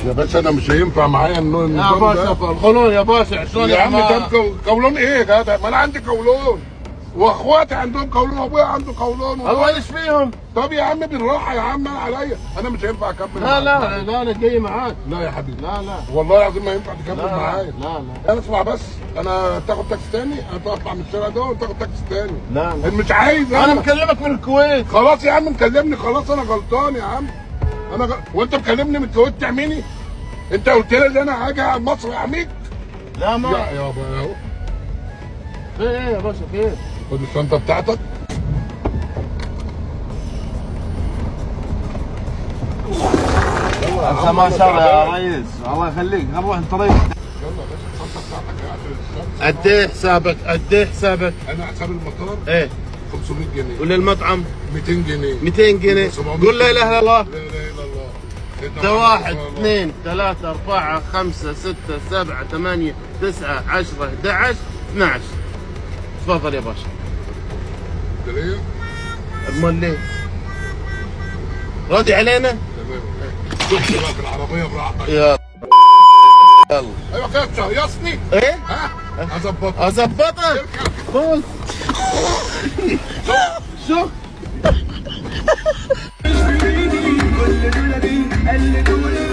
يا باشا انا مش هينفع معايا النظام يا باشا ده. القولون يا باشا شلون يا عم ده قولون ايه يا جدع؟ ما انا عندي قولون واخواتي عندهم قولون وابويا عنده قولون الله يشفيهم. طب يا عم بالراحه يا عم، انا عليا، انا مش هينفع اكمل لا معاك. لا لا انا جاي معاك. لا يا حبيبي، لا لا والله العظيم ما ينفع تكمل لا معايا. لا انا اسمع بس، انا تاخد تاكسي تاني، هتطلع من الشارع ده وتاخد تاكسي تاني. لا لا مش عايز انا مكلمك من الكويت. خلاص يا عم مكلمني، خلاص انا غلطان يا عم. وانت مكلمني من الكويت تعميني؟ انت قلت لي ان انا هاجي مصر احميك. لا ما يا يابا اهو، في ايه يا باشا في ايه؟ خد الشنطه بتاعتك. انت ما شاء الله يا ريس، الله يخليك نروح الطريق. يلا يا باشا الشنطه بتاعتك يا قد ايه حسابك؟ قد ايه حسابك؟ انا حساب المطار ايه 500 جنيه وللمطعم 200 جنيه 200 جنيه. قول لا اله الا الله. لا اله الا الله. ده 1 2 3 4 5 6 7 8 9 10 11 12. تفضل يا باشا. ده ليه؟ امال ليه؟ راضي علينا؟ تمام. خش بقى في العربيه براحتك. يلا يلا. ايوه كده تشيصني. ايه؟ ها؟ هظبطك. اظبطك. بص شوف كل دول قلدوني